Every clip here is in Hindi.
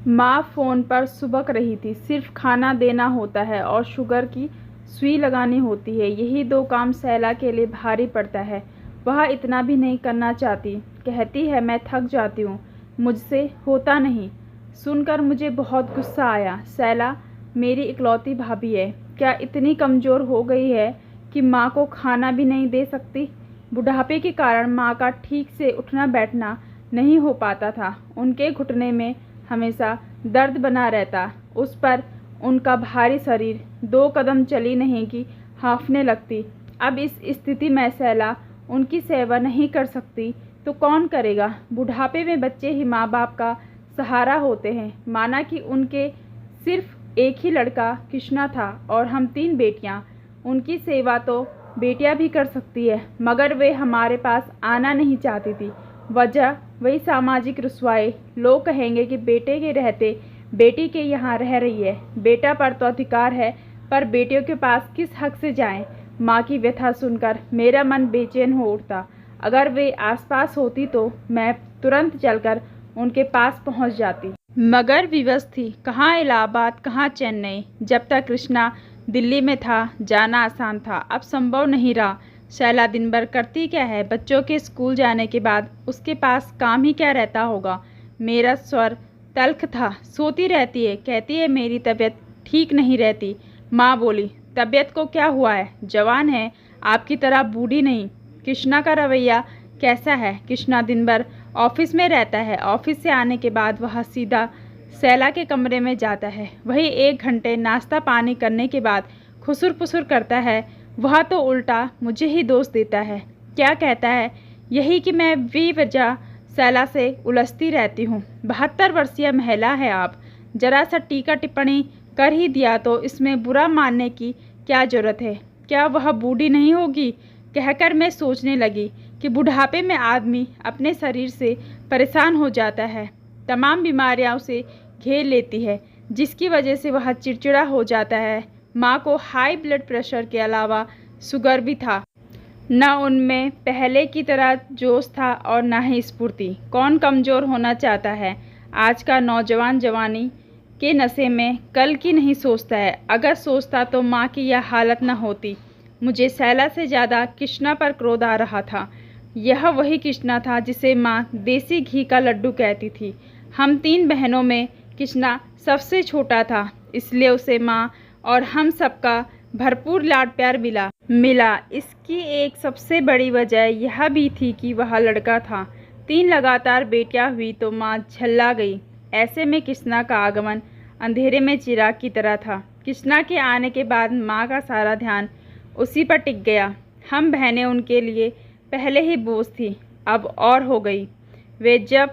माँ फ़ोन पर सुबक रही थी। सिर्फ खाना देना होता है और शुगर की सुई लगानी होती है। यही दो काम सैला के लिए भारी पड़ता है। वह इतना भी नहीं करना चाहती। कहती है मैं थक जाती हूँ, मुझसे होता नहीं। सुनकर मुझे बहुत गुस्सा आया। सैला मेरी इकलौती भाभी है, क्या इतनी कमज़ोर हो गई है कि माँ को खाना भी नहीं दे सकती? बुढ़ापे के कारण माँ का ठीक से उठना बैठना नहीं हो पाता था। उनके घुटने में हमेशा दर्द बना रहता। उस पर उनका भारी शरीर 2 कदम चली नहीं कि हाँफने लगती। अब इस स्थिति में सैला उनकी सेवा नहीं कर सकती तो कौन करेगा? बुढ़ापे में बच्चे ही माँ बाप का सहारा होते हैं। माना कि उनके सिर्फ एक ही लड़का कृष्णा था और हम 3 बेटियाँ। उनकी सेवा तो बेटियाँ भी कर सकती है, मगर वे हमारे पास आना नहीं चाहती थी। वजह वही सामाजिक रुसवाई। लोग कहेंगे कि बेटे के रहते बेटी के यहाँ रह रही है। बेटा पर तो अधिकार है, पर बेटियों के पास किस हक से जाएं? माँ की व्यथा सुनकर मेरा मन बेचैन हो उठता। अगर वे आसपास होती तो मैं तुरंत चलकर उनके पास पहुँच जाती, मगर विवश थी। कहाँ इलाहाबाद, कहाँ चेन्नई। जब तक कृष्णा दिल्ली में था जाना आसान था, अब संभव नहीं रहा। शैला दिन भर करती क्या है? बच्चों के स्कूल जाने के बाद उसके पास काम ही क्या रहता होगा? मेरा स्वर तल्ख था। सोती रहती है, कहती है मेरी तबीयत ठीक नहीं रहती। माँ बोली, तबीयत को क्या हुआ है? जवान है, आपकी तरह बूढ़ी नहीं। कृष्णा का रवैया कैसा है? कृष्णा दिन भर ऑफिस में रहता है। ऑफिस से आने के बाद वह सीधा सैला के कमरे में जाता है। वही 1 घंटे नाश्ता पानी करने के बाद खुसुर पुसुर करता है। वह तो उल्टा मुझे ही दोष देता है। क्या कहता है? यही कि मैं बेवजह सैला से उलझती रहती हूँ। 72 वर्षीय महिला है आप, जरा सा टीका टिप्पणी कर ही दिया तो इसमें बुरा मानने की क्या ज़रूरत है? क्या वह बूढ़ी नहीं होगी? कहकर मैं सोचने लगी कि बुढ़ापे में आदमी अपने शरीर से परेशान हो जाता है। तमाम बीमारियां उसे घेर लेती है, जिसकी वजह से वह चिड़चिड़ा हो जाता है। माँ को हाई ब्लड प्रेशर के अलावा शुगर भी था। न उनमें पहले की तरह जोश था और न ही स्फूर्ति। कौन कमज़ोर होना चाहता है? आज का नौजवान जवानी के नशे में कल की नहीं सोचता है। अगर सोचता तो माँ की यह हालत न होती। मुझे सैला से ज़्यादा कृष्णा पर क्रोध आ रहा था। यह वही कृष्णा था जिसे माँ देसी घी का लड्डू कहती थी। हम 3 बहनों में कृष्णा सबसे छोटा था, इसलिए उसे माँ और हम सबका भरपूर लाड प्यार मिला। इसकी एक सबसे बड़ी वजह यह भी थी कि वह लड़का था। 3 लगातार बेटियां हुई तो माँ झल्ला गई। ऐसे में कृष्णा का आगमन अंधेरे में चिराग की तरह था। कृष्णा के आने के बाद माँ का सारा ध्यान उसी पर टिक गया। हम बहनें उनके लिए पहले ही बोझ थी, अब और हो गई। वे जब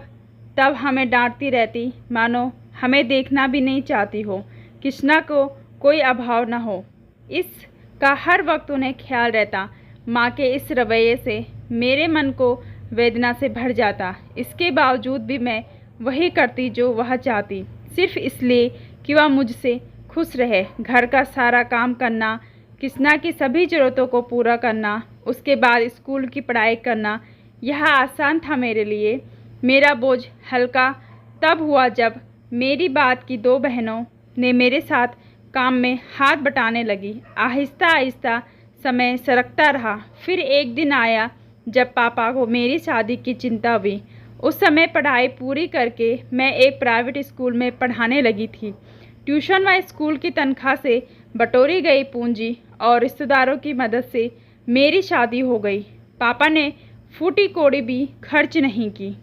तब हमें डांटती रहती, मानो हमें देखना भी नहीं चाहती हो, कृष्णा को कोई अभाव न हो, इसका हर वक्त उन्हें ख्याल रहता। माँ के इस रवैये से मेरे मन को वेदना से भर जाता। इसके बावजूद भी मैं वही करती जो वह चाहती, सिर्फ इसलिए कि वह मुझसे खुश रहे। घर का सारा काम करना, कृष्णा की सभी ज़रूरतों को पूरा करना, उसके बाद स्कूल की पढ़ाई करना, यह आसान था मेरे लिए। मेरा बोझ हल्का तब हुआ जब मेरी बात की 2 बहनों ने मेरे साथ काम में हाथ बटाने लगी। आहिस्ता आहिस्ता समय सरकता रहा। फिर एक दिन आया जब पापा को मेरी शादी की चिंता हुई। उस समय पढ़ाई पूरी करके मैं एक प्राइवेट स्कूल में पढ़ाने लगी थी। ट्यूशन व स्कूल की तनख्वाह से बटोरी गई पूंजी और रिश्तेदारों की मदद से मेरी शादी हो गई। पापा ने फूटी कौड़ी भी खर्च नहीं की।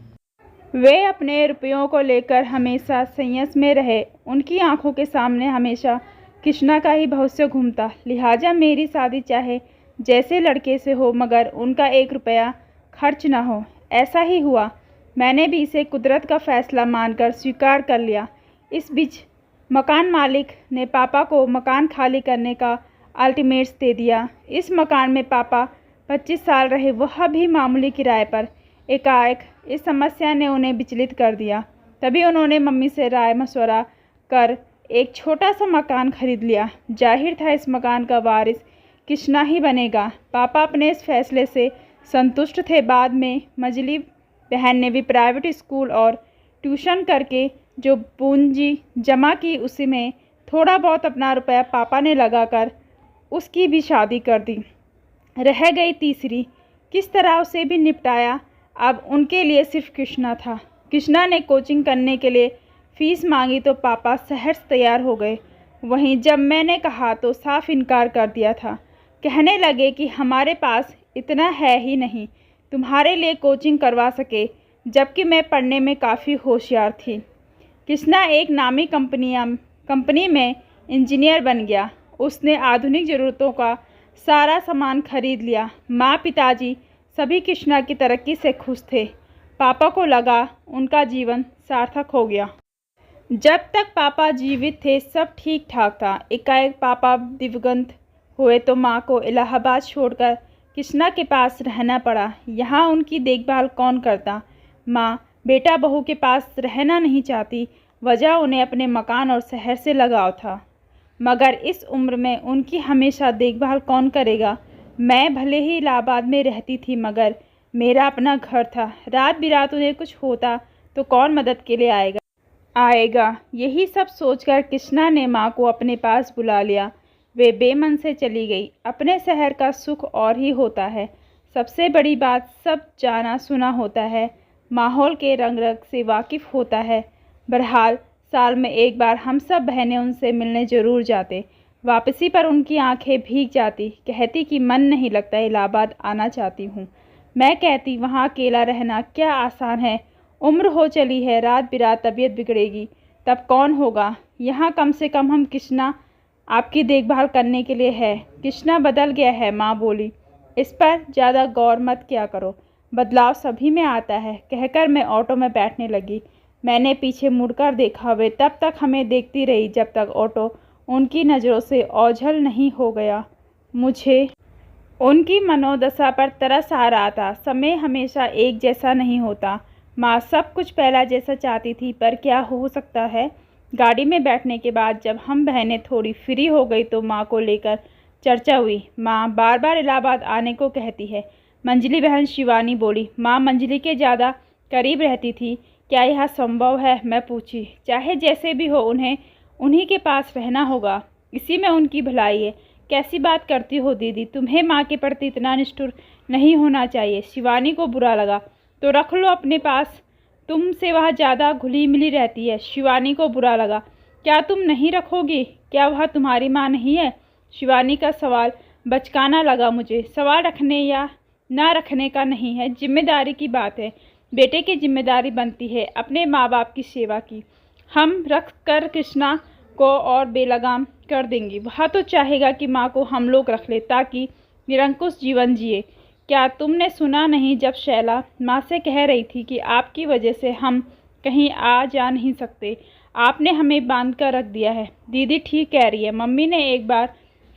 वे अपने रुपयों को लेकर हमेशा संयम में रहे। उनकी आंखों के सामने हमेशा कृष्णा का ही भविष्य घूमता। लिहाजा मेरी शादी चाहे जैसे लड़के से हो, मगर उनका 1 रुपया खर्च ना हो। ऐसा ही हुआ। मैंने भी इसे कुदरत का फैसला मानकर स्वीकार कर लिया। इस बीच मकान मालिक ने पापा को मकान खाली करने का अल्टीमेट्स दे दिया। इस मकान में पापा 25 साल रहे, वह भी मामूली किराए पर। एकाएक इस समस्या ने उन्हें विचलित कर दिया। तभी उन्होंने मम्मी से राय मशवरा कर एक छोटा सा मकान खरीद लिया। जाहिर था इस मकान का वारिस कृष्णा ही बनेगा। पापा अपने इस फैसले से संतुष्ट थे। बाद में मझली बहन ने भी प्राइवेट स्कूल और ट्यूशन करके जो पूंजी जमा की उसी में थोड़ा बहुत अपना रुपया पापा ने लगाकर उसकी भी शादी कर दी। रह गई तीसरी, किस तरह उसे भी निपटाया। अब उनके लिए सिर्फ कृष्णा था। कृष्णा ने कोचिंग करने के लिए फ़ीस मांगी तो पापा शहर से तैयार हो गए। वहीं जब मैंने कहा तो साफ इनकार कर दिया था। कहने लगे कि हमारे पास इतना है ही नहीं तुम्हारे लिए कोचिंग करवा सके, जबकि मैं पढ़ने में काफ़ी होशियार थी। कृष्णा एक नामी कंपनी में इंजीनियर बन गया। उसने आधुनिक ज़रूरतों का सारा सामान खरीद लिया। माँ पिताजी सभी कृष्णा की तरक्की से खुश थे। पापा को लगा उनका जीवन सार्थक हो गया। जब तक पापा जीवित थे सब ठीक ठाक था। एकाएक पापा दिवंगत हुए तो माँ को इलाहाबाद छोड़कर कृष्णा के पास रहना पड़ा। यहाँ उनकी देखभाल कौन करता। माँ बेटा बहू के पास रहना नहीं चाहती, वजह उन्हें अपने मकान और शहर से लगाव था। मगर इस उम्र में उनकी हमेशा देखभाल कौन करेगा। मैं भले ही इलाहाबाद में रहती थी मगर मेरा अपना घर था। रात बिरात उन्हें कुछ होता तो कौन मदद के लिए आएगा। यही सब सोचकर कृष्णा ने माँ को अपने पास बुला लिया। वे बेमन से चली गई। अपने शहर का सुख और ही होता है। सबसे बड़ी बात सब जाना सुना होता है, माहौल के रंग रंग से वाकिफ़ होता है। बहरहाल साल में एक बार हम सब बहनें उनसे मिलने ज़रूर जाते। वापसी पर उनकी आंखें भीग जाती। कहती कि मन नहीं लगता, इलाहाबाद आना चाहती हूँ। मैं कहती वहाँ अकेला रहना क्या आसान है। उम्र हो चली है, रात बिरात तबीयत बिगड़ेगी तब कौन होगा। यहाँ कम से कम हम कृष्णा आपकी देखभाल करने के लिए है। कृष्णा बदल गया है, माँ बोली। इस पर ज़्यादा गौर मत किया करो, बदलाव सभी में आता है। कहकर मैं ऑटो में बैठने लगी। मैंने पीछे मुड़कर देखा। वे तब तक हमें देखती रही जब तक ऑटो उनकी नज़रों से ओझल नहीं हो गया। मुझे उनकी मनोदशा पर तरस आ रहा था। समय हमेशा एक जैसा नहीं होता। माँ सब कुछ पहला जैसा चाहती थी, पर क्या हो सकता है। गाड़ी में बैठने के बाद जब हम बहनें थोड़ी फ्री हो गई तो माँ को लेकर चर्चा हुई। माँ बार बार इलाहाबाद आने को कहती है। मंजली बहन शिवानी बोली। माँ मंजली के ज़्यादा करीब रहती थी, क्या यह संभव है। मैं पूछी। चाहे जैसे भी हो उन्हें उन्हीं के पास रहना होगा, इसी में उनकी भलाई है। कैसी बात करती हो दीदी, तुम्हें माँ के प्रति इतना निष्ठुर नहीं होना चाहिए। शिवानी को बुरा लगा। तो रख लो अपने पास, तुमसे वह ज़्यादा घुली मिली रहती है। शिवानी को बुरा लगा। क्या तुम नहीं रखोगी, क्या वह तुम्हारी माँ नहीं है। शिवानी का सवाल बचकाना लगा मुझे। सवाल रखने या ना रखने का नहीं है, जिम्मेदारी की बात है। बेटे की जिम्मेदारी बनती है अपने माँ बाप की सेवा की। हम रख कर कृष्णा को और बेलगाम कर देंगी। वह तो चाहेगा कि माँ को हम लोग रख ले ताकि निरंकुश जीवन जिए। क्या तुमने सुना नहीं जब शैला माँ से कह रही थी कि आपकी वजह से हम कहीं आ जा नहीं सकते, आपने हमें बांध कर रख दिया है। दीदी ठीक कह रही है, मम्मी ने एक बार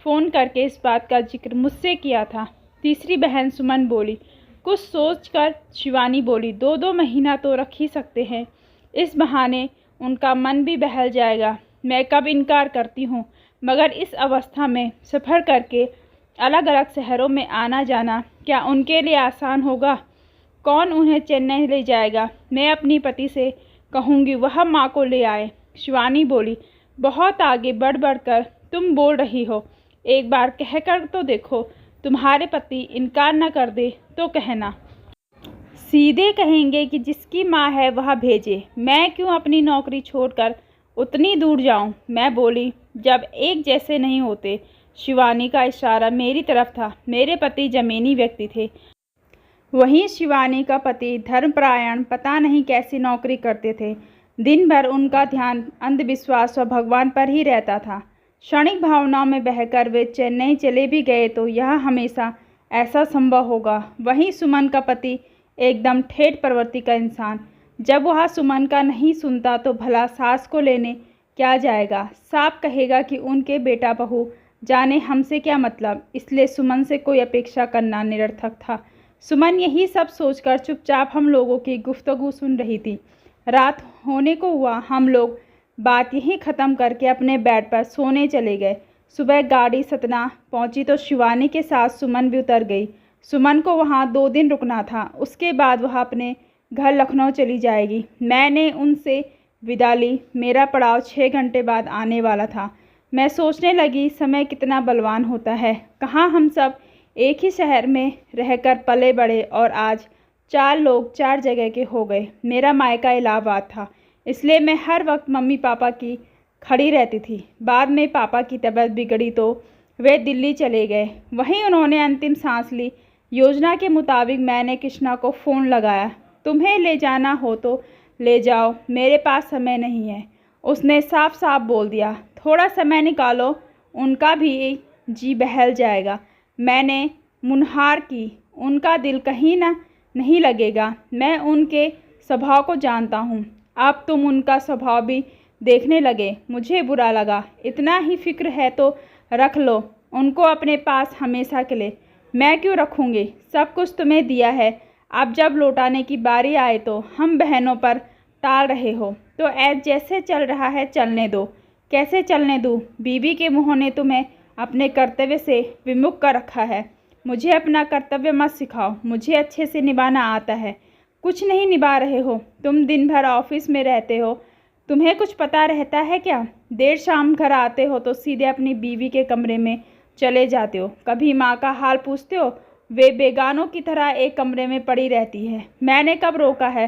फ़ोन करके इस बात का जिक्र मुझसे किया था। तीसरी बहन सुमन बोली। कुछ सोचकर शिवानी बोली, 2-2 महीना तो रख ही सकते हैं, इस बहाने उनका मन भी बहल जाएगा। मैं कब इनकार करती हूँ, मगर इस अवस्था में सफ़र करके अलग अलग शहरों में आना जाना क्या उनके लिए आसान होगा। कौन उन्हें चेन्नई ले जाएगा। मैं अपनी पति से कहूँगी वह माँ को ले आए। शिवानी बोली। बहुत आगे बढ़ कर तुम बोल रही हो, एक बार कहकर तो देखो। तुम्हारे पति इनकार न कर दे तो कहना। सीधे कहेंगे कि जिसकी माँ है वह भेजे। मैं क्यों अपनी नौकरी छोड़कर उतनी दूर जाऊं। मैं बोली, जब एक जैसे नहीं होते। शिवानी का इशारा मेरी तरफ था। मेरे पति जमीनी व्यक्ति थे, वहीं शिवानी का पति धर्मपरायण पता नहीं कैसी नौकरी करते थे। दिन भर उनका ध्यान अंधविश्वास व भगवान पर ही रहता था। क्षणिक भावनाओं में बहकर वे चेन्नई चले भी गए तो यह हमेशा ऐसा संभव होगा। वहीं सुमन का पति एकदम ठेठ प्रवृत्ति का इंसान। जब वह सुमन का नहीं सुनता तो भला सास को लेने क्या जाएगा। साफ कहेगा कि उनके बेटा बहू जाने हमसे क्या मतलब। इसलिए सुमन से कोई अपेक्षा करना निरर्थक था। सुमन यही सब सोचकर चुपचाप हम लोगों की गुफ्तगू सुन रही थी। रात होने को हुआ। हम लोग बात यहीं ख़त्म करके अपने बेड पर सोने चले गए। सुबह गाड़ी सतना पहुंची तो शिवानी के साथ सुमन भी उतर गई। सुमन को वहां 2 दिन रुकना था, उसके बाद वह अपने घर लखनऊ चली जाएगी। मैंने उनसे विदा ली। मेरा पड़ाव 6 घंटे बाद आने वाला था। मैं सोचने लगी, समय कितना बलवान होता है। कहाँ हम सब एक ही शहर में रहकर पले बड़े और आज 4 लोग 4 जगह के हो गए। मेरा मायका इलाहाबाद था, इसलिए मैं हर वक्त मम्मी पापा की खड़ी रहती थी। बाद में पापा की तबीयत बिगड़ी तो वे दिल्ली चले गए। वहीं उन्होंने अंतिम सांस ली। योजना के मुताबिक मैंने कृष्णा को फ़ोन लगाया। तुम्हें ले जाना हो तो ले जाओ, मेरे पास समय नहीं है, उसने साफ साफ बोल दिया। थोड़ा समय निकालो, उनका भी जी बहल जाएगा। मैंने मुनहार की, उनका दिल कहीं ना नहीं लगेगा। मैं उनके स्वभाव को जानता हूँ। अब तुम उनका स्वभाव भी देखने लगे, मुझे बुरा लगा। इतना ही फिक्र है तो रख लो उनको अपने पास हमेशा के लिए। मैं क्यों रखूँगी, सब कुछ तुम्हें दिया है। अब जब लौटाने की बारी आए तो हम बहनों पर टाल रहे हो तो जैसे चल रहा है चलने दो। कैसे चलने दूँ, बीवी के मुँह ने तुम्हें अपने कर्तव्य से विमुख कर रखा है। मुझे अपना कर्तव्य मत सिखाओ, मुझे अच्छे से निभाना आता है। कुछ नहीं निभा रहे हो, तुम दिन भर ऑफिस में रहते हो, तुम्हें कुछ पता रहता है क्या? देर शाम घर आते हो तो सीधे अपनी बीवी के कमरे में चले जाते हो। कभी माँ का हाल पूछते हो? वे बेगानों की तरह एक कमरे में पड़ी रहती है। मैंने कब रोका है?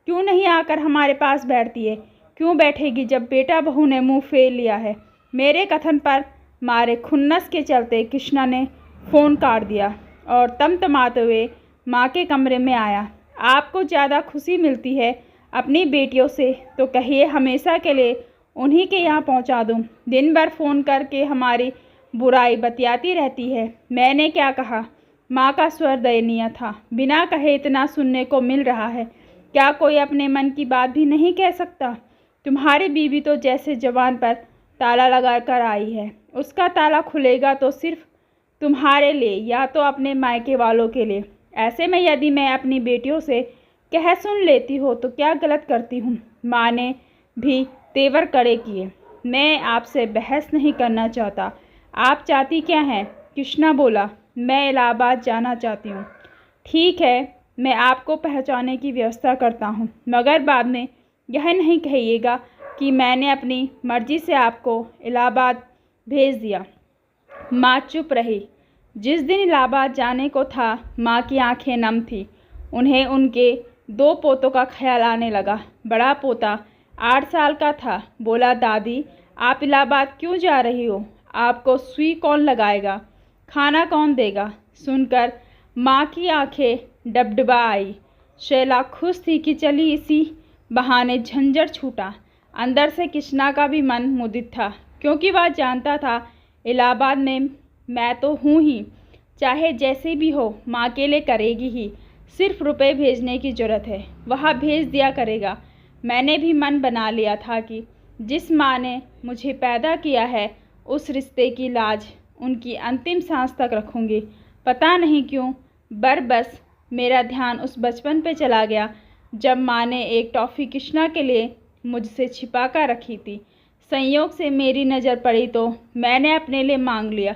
क्यों नहीं आकर हमारे पास बैठती है? क्यों बैठेगी जब बेटा बहू ने मुंह फेर लिया है? मेरे कथन पर मारे खुन्नस के चलते कृष्णा ने फ़ोन काट दिया और तमतमाते हुए माँ के कमरे में आया। आपको ज़्यादा खुशी मिलती है अपनी बेटियों से तो कहिए, हमेशा के लिए उन्हीं के यहाँ पहुँचा दूँ। दिन भर फ़ोन करके हमारी बुराई बतियाती रहती है। मैंने क्या कहा? माँ का स्वर दयनीय था। बिना कहे इतना सुनने को मिल रहा है, क्या कोई अपने मन की बात भी नहीं कह सकता? तुम्हारी बीवी तो जैसे जवान पर ताला लगा कर आई है। उसका ताला खुलेगा तो सिर्फ तुम्हारे लिए या तो अपने मायके वालों के लिए। ऐसे में यदि मैं अपनी बेटियों से कह सुन लेती हो तो क्या गलत करती हूँ? माँ ने भी तेवर कड़े किए। मैं आपसे बहस नहीं करना चाहता। आप चाहती क्या हैं? कृष्णा बोला। मैं इलाहाबाद जाना चाहती हूँ। ठीक है, मैं आपको पहुँचाने की व्यवस्था करता हूँ, मगर बाद में यह नहीं कहिएगा कि मैंने अपनी मर्ज़ी से आपको इलाहाबाद भेज दिया। माँ चुप रही। जिस दिन इलाहाबाद जाने को था, माँ की आंखें नम थीं। उन्हें उनके 2 पोतों का ख्याल आने लगा। बड़ा पोता 8 साल का था। बोला, दादी आप इलाहाबाद क्यों जा रही हो? आपको सुई कौन लगाएगा? खाना कौन देगा? सुनकर माँ की आंखें डबडबा आई। शैला खुश थी कि चली इसी बहाने झंझट छूटा। अंदर से कृष्णा का भी मन मुदित था, क्योंकि वह जानता था इलाहाबाद में मैं तो हूँ ही, चाहे जैसे भी हो माँ के लिए करेगी ही। सिर्फ रुपए भेजने की ज़रूरत है, वह भेज दिया करेगा। मैंने भी मन बना लिया था कि जिस माँ ने मुझे पैदा किया है उस रिश्ते की लाज उनकी अंतिम सांस तक रखूँगी। पता नहीं क्यों बस मेरा ध्यान उस बचपन पे चला गया जब माँ ने एक टॉफ़ी कृष्णा के लिए मुझसे छिपा कर रखी थी। संयोग से मेरी नज़र पड़ी तो मैंने अपने लिए मांग लिया,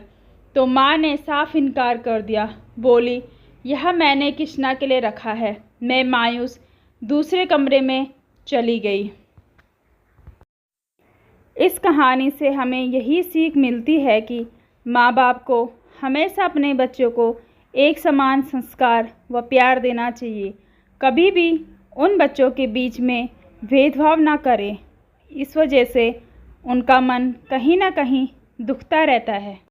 तो माँ ने साफ इनकार कर दिया। बोली, यह मैंने कृष्णा के लिए रखा है। मैं मायूस दूसरे कमरे में चली गई। इस कहानी से हमें यही सीख मिलती है कि माँ बाप को हमेशा अपने बच्चों को एक समान संस्कार व प्यार देना चाहिए। कभी भी उन बच्चों के बीच में भेदभाव ना करें। इस वजह से उनका मन कहीं ना कहीं दुखता रहता है।